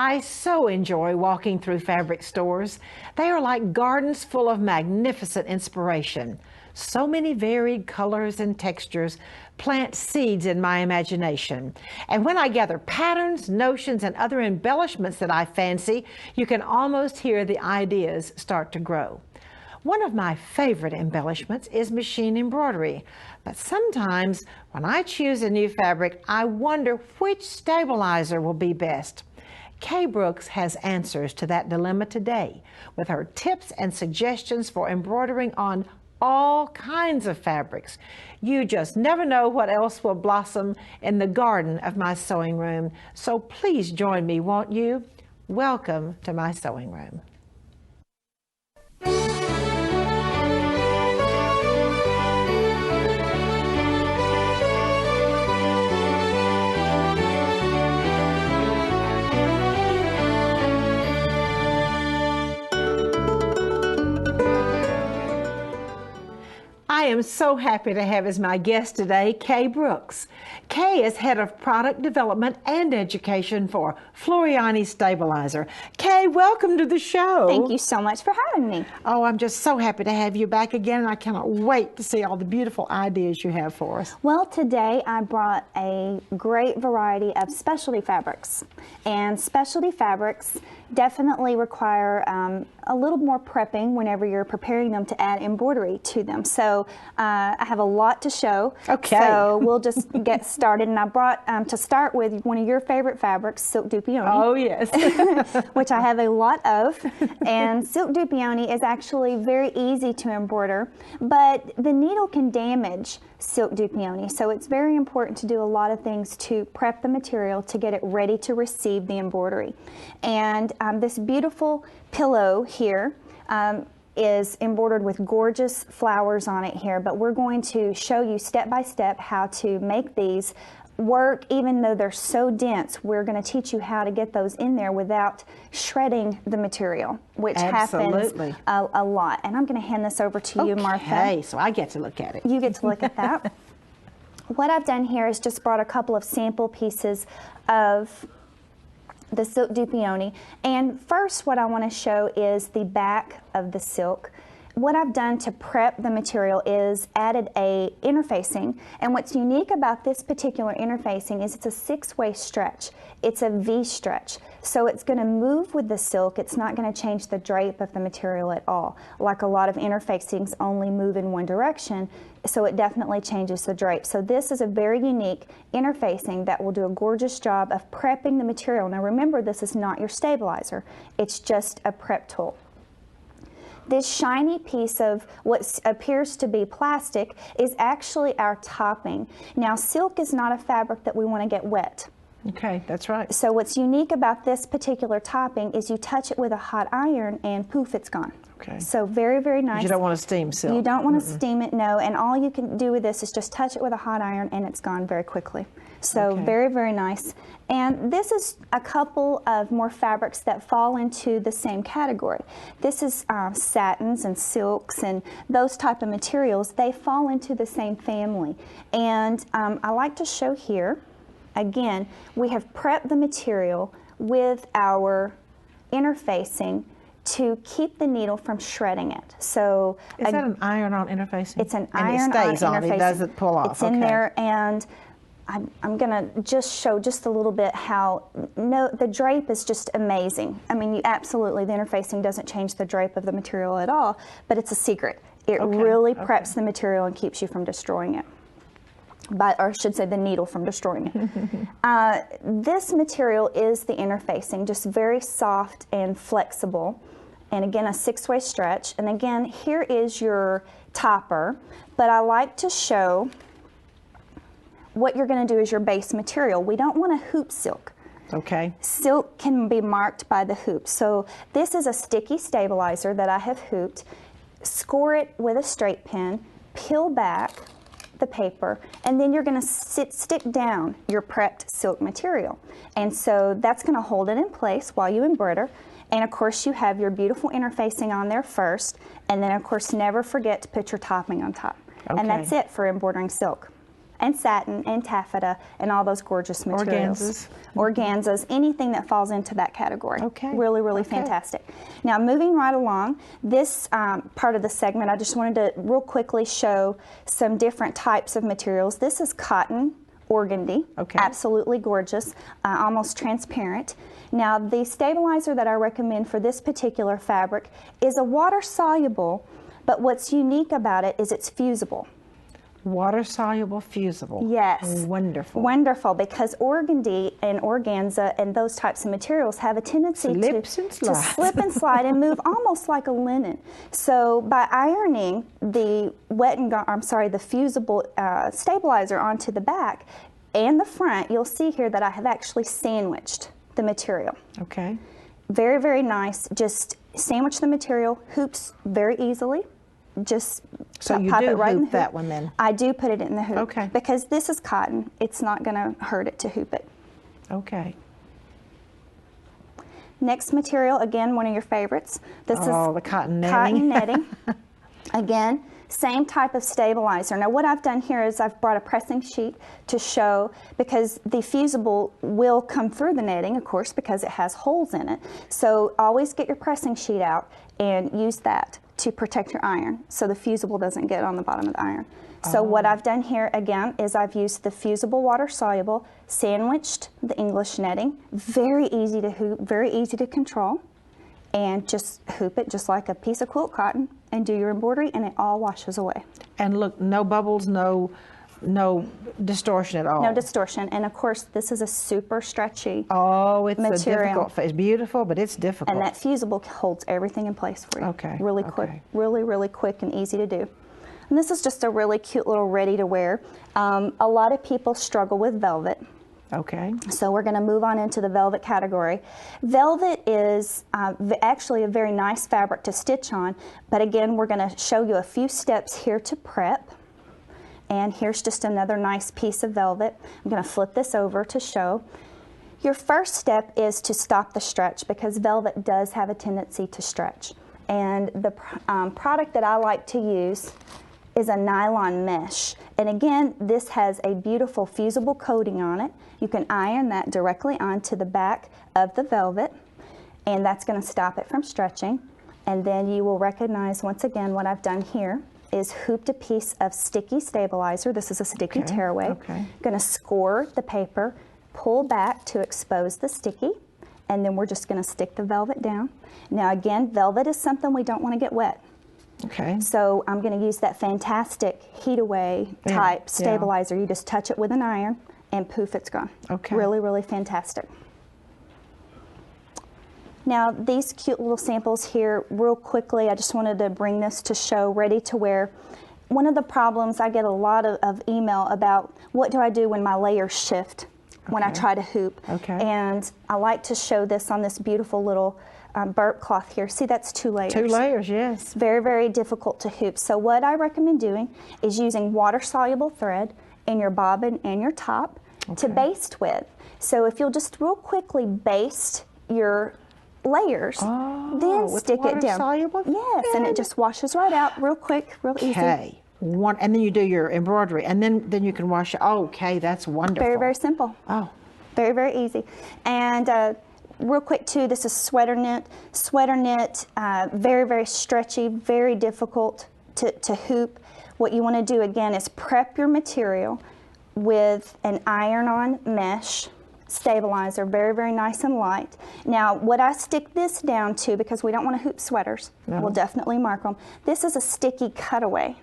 I so enjoy walking through fabric stores. They are like gardens full of magnificent inspiration. So many varied colors and textures plant seeds in my imagination. And when I gather patterns, notions, and other embellishments that I fancy, you can almost hear the ideas start to grow. One of my favorite embellishments is machine embroidery, but sometimes when I choose a new fabric, I wonder which stabilizer will be best. Kay Brooks has answers to that dilemma today with her tips and suggestions for embroidering on all kinds of fabrics. You just never know what else will blossom in the garden of my sewing room. So please join me, won't you? Welcome to my sewing room. I am so happy to have as my guest today, Kay Brooks. Kay is head of product development and education for Floriani Stabilizer. Kay, welcome to the show. Thank you so much for having me. Oh, I'm just so happy to have you back again, and I cannot wait to see all the beautiful ideas you have for us. Well, today I brought a great variety of specialty fabrics, and specialty fabrics definitely require a little more prepping whenever you're preparing them to add embroidery to them. So I have a lot to show. Okay. So we'll just get started. And I brought, to start with, one of your favorite fabrics, silk dupioni. Oh, yes. Which I have a lot of. And silk dupioni is actually very easy to embroider, but the needle can damage silk dupioni. So it's very important to do a lot of things to prep the material to get it ready to receive the embroidery. And this beautiful pillow here is embroidered with gorgeous flowers on it here, but we're going to show you step by step how to make these work. Even though they're so dense, we're going to teach you how to get those in there without shredding the material, which happens a lot. And I'm going to hand this over to you, Martha. Okay, so I get to look at it. You get to look at that. What I've done here is just brought a couple of sample pieces of the silk dupioni. And first, what I want to show is the back of the silk. What I've done to prep the material is added a interfacing, and what's unique about this particular interfacing is it's a 6-way stretch. It's a V stretch, so it's going to move with the silk. It's not going to change the drape of the material at all. Like a lot of interfacings only move in one direction, so it definitely changes the drape. So this is a very unique interfacing that will do a gorgeous job of prepping the material. Now remember, this is not your stabilizer. It's just a prep tool. This shiny piece of what appears to be plastic is actually our topping. Now, silk is not a fabric that we want to get wet. Okay, that's right. So what's unique about this particular topping is you touch it with a hot iron and poof, it's gone. Okay. So very, very nice. You don't want to steam silk. You don't want to steam it, no. And all you can do with this is just touch it with a hot iron and it's gone very quickly. So very, very nice. And this is a couple of more fabrics that fall into the same category. This is satins and silks and those type of materials. They fall into the same family. And I like to show here, again, we have prepped the material with our interfacing to keep the needle from shredding it. So is that an iron-on interfacing? It's an iron-on interfacing. It stays on. It doesn't pull off. It's in there, and I'm going to just show just a little bit how the drape is just amazing. I mean, absolutely, the interfacing doesn't change the drape of the material at all, but it's a secret. It really preps the material and keeps you from destroying it. Or I should say the needle from destroying it. This material is the interfacing, just very soft and flexible. And again, a 6-way stretch. And again, here is your topper. But I like to show what you're going to do is your base material. We don't want a hoop silk. Okay. Silk can be marked by the hoop. So this is a sticky stabilizer that I have hooped. Score it with a straight pin, peel back the paper, and then you're going to stick down your prepped silk material. And so that's going to hold it in place while you embroider. And of course you have your beautiful interfacing on there first, and then of course never forget to put your topping on top. And that's it for embroidering silk. and satin and taffeta and all those gorgeous materials. Organzas, anything that falls into that category. Okay. Really, really fantastic. Now, moving right along, this part of the segment, I just wanted to real quickly show some different types of materials. This is cotton organdy, absolutely gorgeous, almost transparent. Now, the stabilizer that I recommend for this particular fabric is a water-soluble, but what's unique about it is it's fusible. Water-soluble, fusible. Yes. Wonderful. Wonderful, because organdy and organza and those types of materials have a tendency to slip and slide and move almost like a linen. So by ironing the the fusible stabilizer onto the back and the front, you'll see here that I have actually sandwiched the material. Okay. Very, very nice. Just sandwich the material, hoops very easily. Just pop it right in the hoop. That one then? I do put it in the hoop. Okay. Because this is cotton. It's not going to hurt it to hoop it. Okay. Next material, again, one of your favorites. This is the cotton netting. Cotton netting. Again, same type of stabilizer. Now what I've done here is I've brought a pressing sheet to show, because the fusible will come through the netting, of course, because it has holes in it. So always get your pressing sheet out and use that to protect your iron so the fusible doesn't get on the bottom of the iron. So what I've done here again is I've used the fusible water soluble, sandwiched the English netting, very easy to hoop, very easy to control, and just hoop it just like a piece of quilt cotton and do your embroidery, and it all washes away. And look, no bubbles, no distortion at all. No distortion, and of course this is a super stretchy it's material. It's beautiful, but it's difficult. And that fusible holds everything in place for you. Okay. Really quick, really quick and easy to do. And this is just a really cute little ready to wear. A lot of people struggle with velvet. Okay. So we're going to move on into the velvet category. Velvet is actually a very nice fabric to stitch on, but again, we're going to show you a few steps here to prep. And here's just another nice piece of velvet. I'm going to flip this over to show. Your first step is to stop the stretch, because velvet does have a tendency to stretch. And the product that I like to use is a nylon mesh. And again, this has a beautiful fusible coating on it. You can iron that directly onto the back of the velvet, and that's going to stop it from stretching. And then you will recognize once again what I've done here is hooped a piece of sticky stabilizer. This is a sticky tearaway. Going to score the paper, pull back to expose the sticky, and then we're just going to stick the velvet down. Now again, velvet is something we don't want to get wet. Okay. So I'm going to use that fantastic heat away type stabilizer. You just touch it with an iron and poof, it's gone. Okay. Really, really fantastic. Now these cute little samples here, real quickly, I just wanted to bring this to show, ready to wear. One of the problems, I get a lot of email about what do I do when my layers shift when I try to hoop. And I like to show this on this beautiful little burp cloth here. See, that's 2 layers. 2 layers, yes. Very, very difficult to hoop. So what I recommend doing is using water-soluble thread in your bobbin and your top to baste with. So if you'll just real quickly baste your layers, then stick it down. Soluble? Yes, and it just washes right out real quick, real easy. Okay. And then you do your embroidery, and then you can wash it. Okay, that's wonderful. Very, very simple. Oh. Very, very easy. And real quick too, this is sweater knit. Sweater knit, very, very stretchy, very difficult to hoop. What you want to do again is prep your material with an iron-on mesh stabilizer, very, very nice and light. Now, what I stick this down to, because we don't want to hoop sweaters, we'll definitely mark them. This is a sticky cutaway.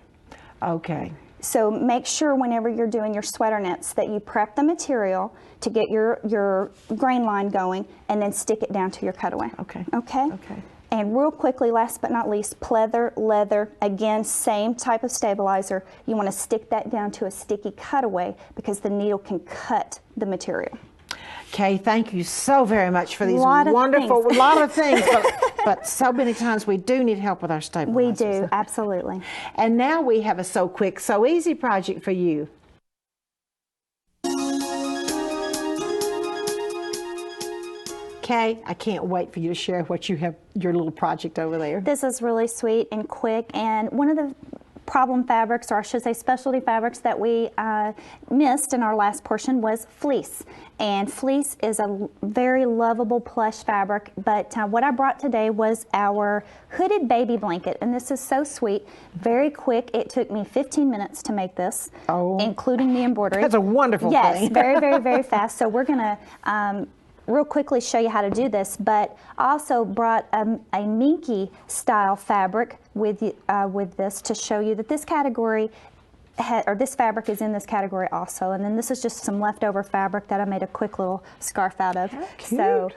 Okay. So make sure whenever you're doing your sweater knits that you prep the material to get your grain line going, and then stick it down to your cutaway. Okay. Okay? Okay. And real quickly, last but not least, pleather, leather, again, same type of stabilizer. You want to stick that down to a sticky cutaway because the needle can cut the material. Kay, thank you so very much for these wonderful, lot of things, but so many times we do need help with our stabilizers. We do, absolutely. And now we have a So Quick, So Easy project for you. Kay, I can't wait for you to share what you have, your little project over there. This is really sweet and quick, and one of the problem fabrics, or I should say specialty fabrics, that we missed in our last portion was fleece. And fleece is a very lovable plush fabric, but what I brought today was our hooded baby blanket, and this is so sweet, very quick. It took me 15 minutes to make this, including the embroidery. That's a wonderful thing. Yes, very, very, very fast. So we're going to real quickly show you how to do this, but also brought a minky style fabric with this to show you that this category this fabric is in this category also. And then this is just some leftover fabric that I made a quick little scarf out of. So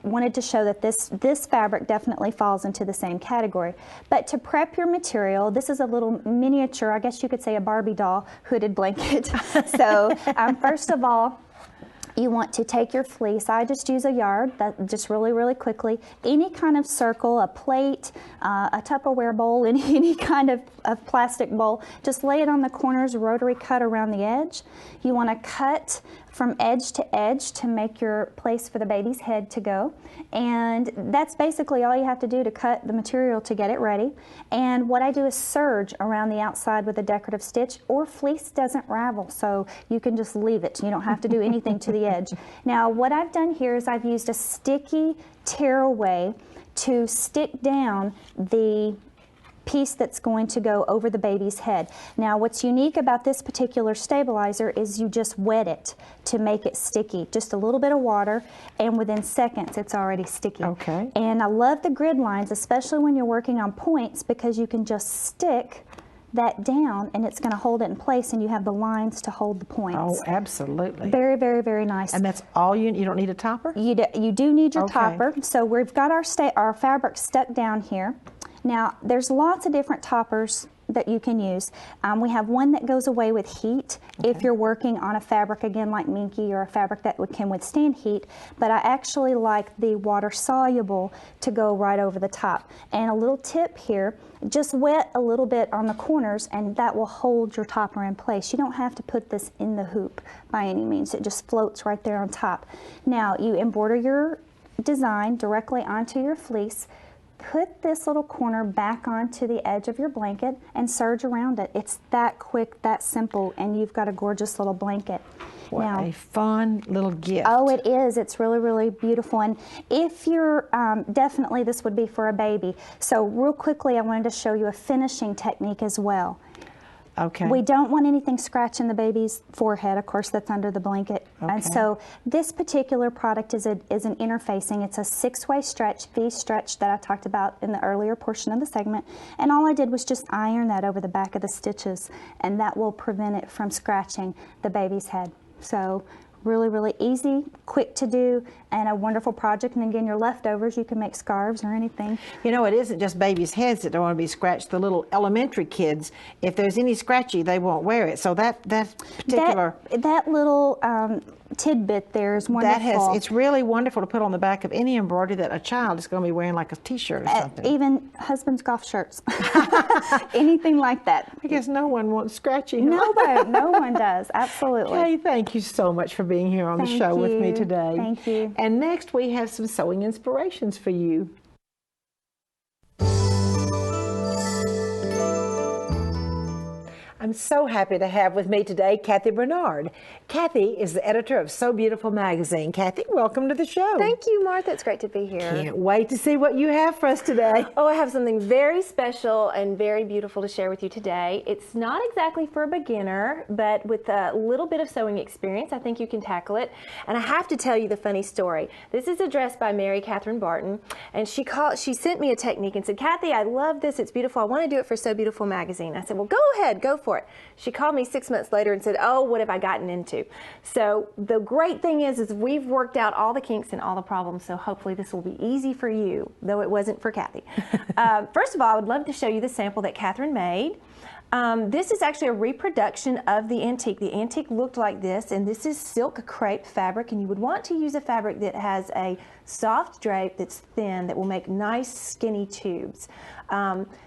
wanted to show that this fabric definitely falls into the same category. But to prep your material, this is a little miniature, I guess you could say a Barbie doll hooded blanket. So first of all, you want to take your fleece. I just use a yard, that just really, really quickly. Any kind of circle, a plate, a Tupperware bowl, any kind of plastic bowl. Just lay it on the corners, rotary cut around the edge. You want to cut from edge to edge to make your place for the baby's head to go. And that's basically all you have to do to cut the material to get it ready. And what I do is serge around the outside with a decorative stitch, or fleece doesn't ravel, so you can just leave it. You don't have to do anything to the edge. Now what I've done here is I've used a sticky tearaway to stick down the piece that's going to go over the baby's head. Now what's unique about this particular stabilizer is you just wet it to make it sticky. Just a little bit of water, and within seconds it's already sticky. Okay. And I love the grid lines, especially when you're working on points, because you can just stick that down and it's going to hold it in place, and you have the lines to hold the points. Oh, absolutely. Very, very, very nice. And that's all you don't need a topper? You do need your topper. So we've got our fabric stuck down here. Now, there's lots of different toppers that you can use. We have one that goes away with heat if you're working on a fabric, again, like minky, or a fabric that can withstand heat, but I actually like the water soluble to go right over the top. And a little tip here, just wet a little bit on the corners and that will hold your topper in place. You don't have to put this in the hoop by any means. It just floats right there on top. Now, you embroider your design directly onto your fleece. Put this little corner back onto the edge of your blanket and serge around it. It's that quick, that simple, and you've got a gorgeous little blanket. What a fun little gift. Oh, it is. It's really, really beautiful. And if you're, definitely this would be for a baby. So real quickly, I wanted to show you a finishing technique as well. Okay. We don't want anything scratching the baby's forehead. Of course, that's under the blanket. Okay. And so this particular product is an interfacing. It's a 6-way stretch, V-stretch, that I talked about in the earlier portion of the segment. And all I did was just iron that over the back of the stitches, and that will prevent it from scratching the baby's head. So really, really easy, quick to do, and a wonderful project. And again, your leftovers, you can make scarves or anything. You know, it isn't just babies' heads that don't want to be scratched. The little elementary kids, if there's any scratchy, they won't wear it. So that particular... That little tidbit there is wonderful. It's really wonderful to put on the back of any embroidery that a child is going to be wearing, like a t-shirt or something. Even husband's golf shirts. Anything like that. I guess no one wants scratchy. Nobody, no one does. Absolutely. Kay, thank you so much for being here on the show with me today. Thank you. And next we have some sewing inspirations for you. I'm so happy to have with me today Kathy Barnard. Kathy is the editor of So Beautiful magazine. Kathy, welcome to the show. Thank you, Martha. It's great to be here. Can't wait to see what you have for us today. Oh, I have something very special and very beautiful to share with you today. It's not exactly for a beginner, but with a little bit of sewing experience, I think you can tackle it. And I have to tell you the funny story. This is addressed by Mary Catherine Barton, and she sent me a technique and said, Kathy, I love this. It's beautiful. I want to do it for So Beautiful magazine. I said, well, go ahead, go for it. She called me 6 months later and said, oh, what have I gotten into? So the great thing is we've worked out all the kinks and all the problems, so hopefully this will be easy for you, though it wasn't for Kathy. First of all, I would love to show you the sample that Catherine made. This is actually a reproduction of the antique. The antique looked like this, and this is silk crepe fabric, and you would want to use a fabric that has a soft drape that's thin that will make nice skinny tubes.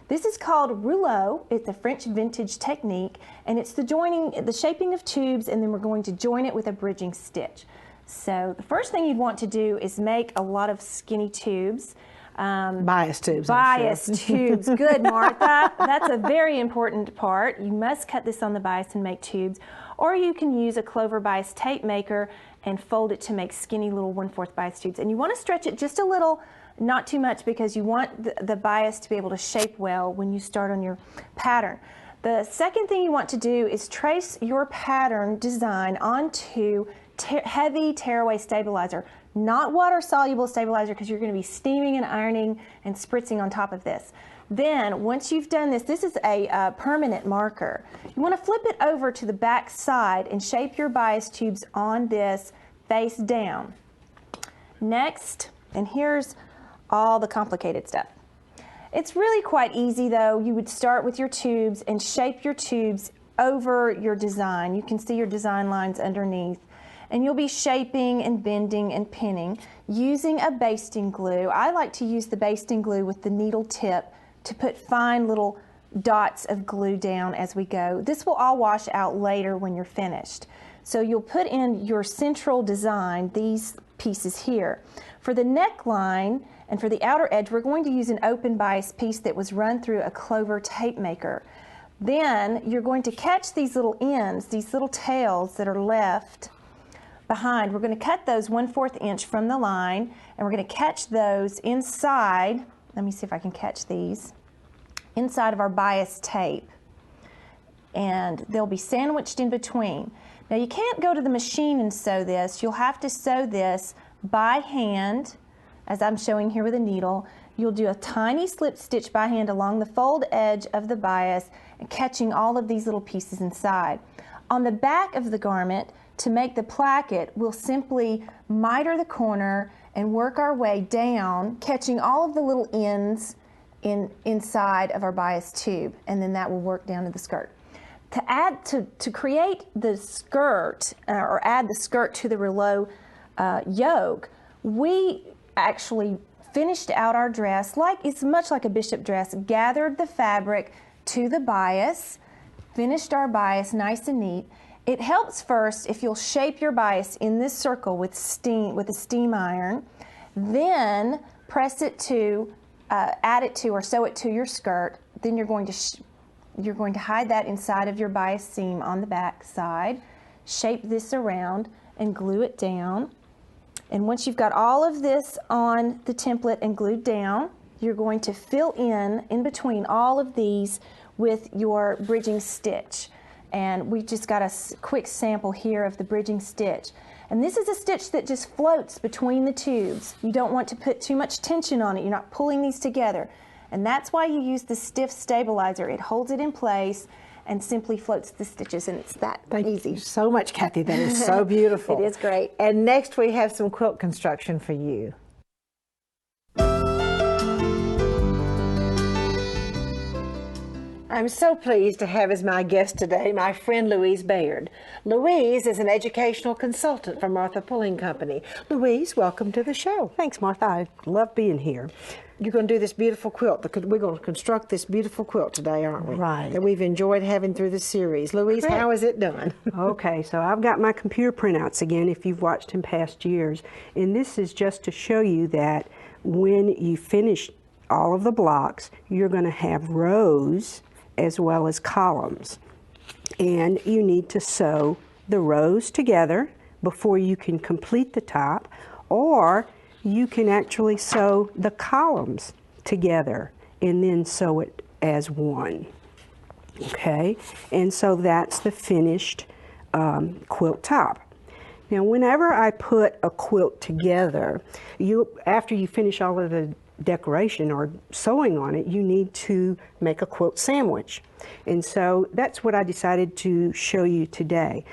This is called rouleaux. It's a French vintage technique, and it's the shaping of tubes, and then we're going to join it with a bridging stitch. So the first thing you'd want to do is make a lot of skinny tubes. Bias tubes. Bias tubes. Good, Martha. That's a very important part. You must cut this on the bias and make tubes. Or you can use a clover bias tape maker and fold it to make skinny little 1/4 bias tubes. And you want to stretch it just a little, not too much, because you want the bias to be able to shape well when you start on your pattern. The second thing you want to do is trace your pattern design onto heavy tearaway stabilizer, not water-soluble stabilizer, because you're going to be steaming and ironing and spritzing on top of this. Then, once you've done this, this is a permanent marker. You want to flip it over to the back side and shape your bias tubes on this face down. Next, and here's all the complicated stuff. It's really quite easy though. You would start with your tubes and shape your tubes over your design. You can see your design lines underneath. And you'll be shaping and bending and pinning using a basting glue. I like to use the basting glue with the needle tip to put fine little dots of glue down as we go. This will all wash out later when you're finished. So you'll put in your central design, these pieces here. For the neckline and for the outer edge, we're going to use an open bias piece that was run through a clover tape maker. Then you're going to catch these little ends, these little tails that are left behind. We're going to cut those 1/4 inch from the line, and we're going to catch those inside. Let me see if I can catch these inside of our bias tape, and they'll be sandwiched in between. Now you can't go to the machine and sew this. You'll have to sew this by hand, as I'm showing here with a needle. You'll do a tiny slip stitch by hand along the fold edge of the bias and catching all of these little pieces inside. On the back of the garment, to make the placket, we'll simply miter the corner and work our way down, catching all of the little ends inside of our bias tube, and then that will work down to the skirt. To create the skirt, or add the skirt to the rouleau yoke, we actually finished out our dress like it's much like a bishop dress, gathered the fabric to the bias, finished our bias nice and neat. It helps first if you'll shape your bias in this circle with a steam iron, then press it to, add it to or sew it to your skirt. Then you're going to hide that inside of your bias seam on the back side, shape this around and glue it down. And once you've got all of this on the template and glued down, you're going to fill in between all of these with your bridging stitch. And we just got a quick sample here of the bridging stitch. And this is a stitch that just floats between the tubes. You don't want to put too much tension on it. You're not pulling these together. And that's why you use the stiff stabilizer. It holds it in place and simply floats the stitches, and it's that easy. Thank you so much, Kathy. That is so beautiful. It is great. And next we have some quilt construction for you. I'm so pleased to have as my guest today my friend Louise Baird. Louise is an educational consultant for Martha Pulling Company. Louise, welcome to the show. Thanks, Martha. I love being here. You're going to do this beautiful quilt. We're going to construct this beautiful quilt today, aren't we? Right. That we've enjoyed having through the series. Louise, Correct. how is it done? Okay, so I've got my computer printouts again, if you've watched in past years. And this is just to show you that when you finish all of the blocks, you're going to have rows as well as columns. And you need to sew the rows together before you can complete the top, or you can actually sew the columns together and then sew it as one. Okay, and so that's the finished quilt top. Now, whenever I put a quilt together, after you finish all of the decoration or sewing on it, you need to make a quilt sandwich. And so that's what I decided to show you today.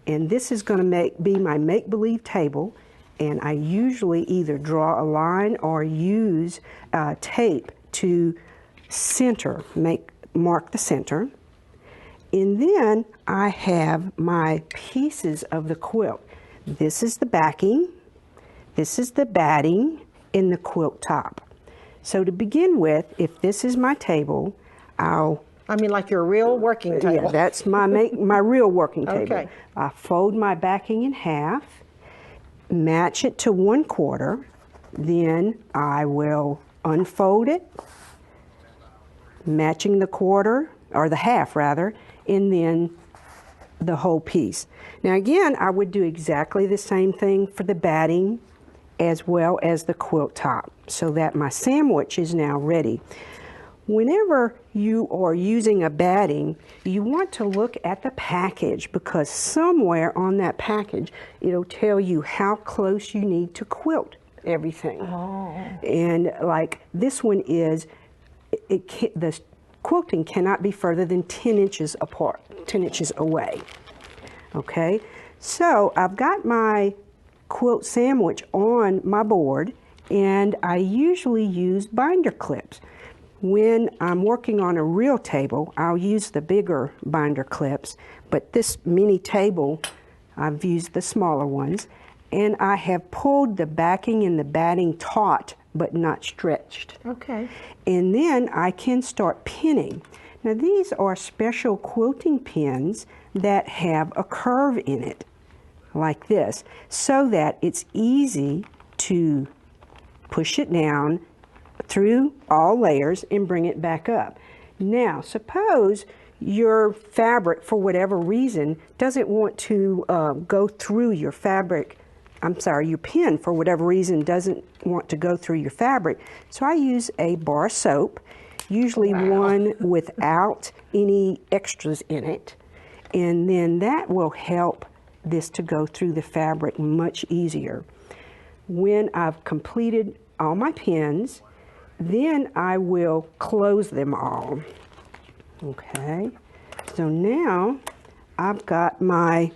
And this is going to be my make-believe table. And I usually either draw a line or use tape to mark the center. And then I have my pieces of the quilt. This is the backing, this is the batting, and the quilt top. So to begin with, if this is my table, I mean like your real working table. Yeah, that's my real working table. Okay. I fold my backing in half, match it to 1/4, then I will unfold it, matching the quarter, or the half rather, and then the whole piece. Now again, I would do exactly the same thing for the batting as well as the quilt top, so that my sandwich is now ready. Whenever you are using a batting, you want to look at the package, because somewhere on that package it'll tell you how close you need to quilt everything. And like this one is, the quilting cannot be further than 10 inches apart, 10 inches away. Okay, so I've got my quilt sandwich on my board, and I usually use binder clips. When I'm working on a real table, I'll use the bigger binder clips, but this mini table, I've used the smaller ones, and I have pulled the backing and the batting taut, but not stretched. Okay. And then I can start pinning. Now these are special quilting pins that have a curve in it, like this, so that it's easy to push it down through all layers and bring it back up. Now, suppose your fabric, for whatever reason, doesn't want to go through your fabric. Your pin, for whatever reason, doesn't want to go through your fabric. So I use a bar of soap, usually one without any extras in it. And then that will help this to go through the fabric much easier. When I've completed all my pins, then I will close them all. Okay, so now I've got my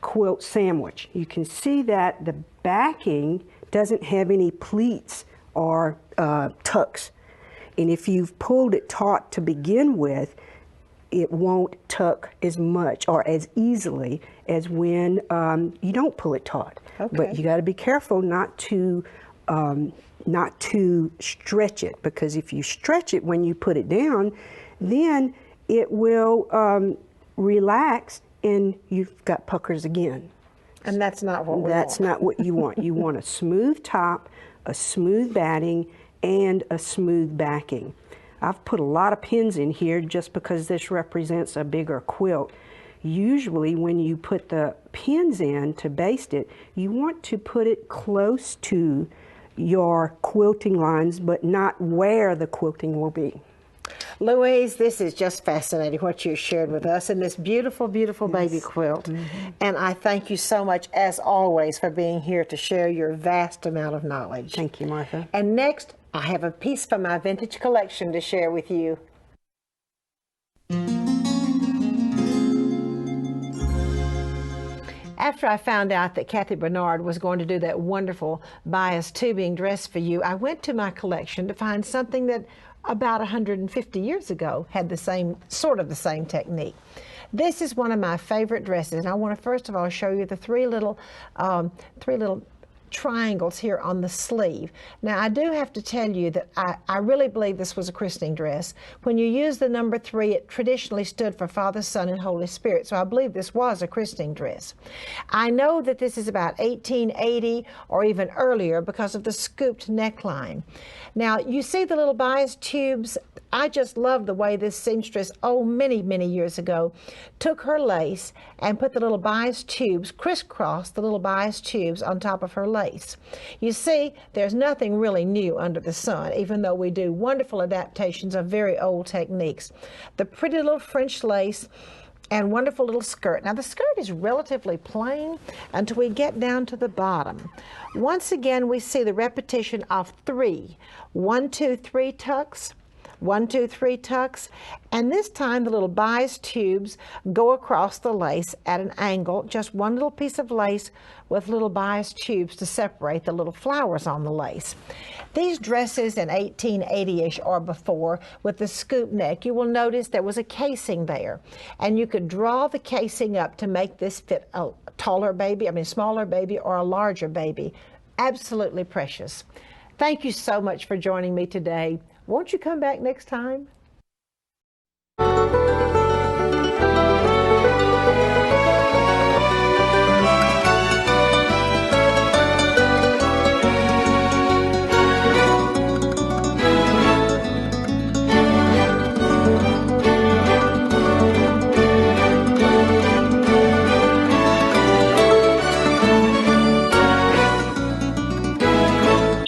quilt sandwich. You can see that the backing doesn't have any pleats or tucks. And if you've pulled it taut to begin with, it won't tuck as much or as easily as when you don't pull it taut. Okay. But you got to be careful not to stretch it, because if you stretch it when you put it down, then it will relax and you've got puckers again. And that's not what we want. That's not what you want. You want a smooth top, a smooth batting, and a smooth backing. I've put a lot of pins in here just because this represents a bigger quilt. Usually when you put the pins in to baste it, you want to put it close to your quilting lines, but not where the quilting will be. Louise, this is just fascinating what you shared with us in this beautiful, beautiful baby quilt. And I thank you so much, as always, for being here to share your vast amount of knowledge. Thank you, Martha. And next, I have a piece from my vintage collection to share with you. After I found out that Kathy Barnard was going to do that wonderful bias tubing dress for you, I went to my collection to find something that about 150 years ago had the same, sort of the same technique. This is one of my favorite dresses, and I want to first of all show you the three little triangles here on the sleeve. Now, I do have to tell you that I really believe this was a christening dress. When you use the number 3, it traditionally stood for Father, Son, and Holy Spirit, so I believe this was a christening dress. I know that this is about 1880 or even earlier because of the scooped neckline. Now, you see the little bias tubes? I just love the way this seamstress, many, many years ago, took her lace and put the little bias tubes, crisscrossed the little bias tubes on top of her lace. You see, there's nothing really new under the sun, even though we do wonderful adaptations of very old techniques. The pretty little French lace and wonderful little skirt. Now, the skirt is relatively plain until we get down to the bottom. Once again, we see the repetition of 3. 1, 2, 3 tucks. 1, 2, 3 tucks, and this time the little bias tubes go across the lace at an angle, just one little piece of lace with little bias tubes to separate the little flowers on the lace. These dresses in 1880-ish or before with the scoop neck, you will notice there was a casing there, and you could draw the casing up to make this fit a smaller baby or a larger baby. Absolutely precious. Thank you so much for joining me today. Won't you come back next time?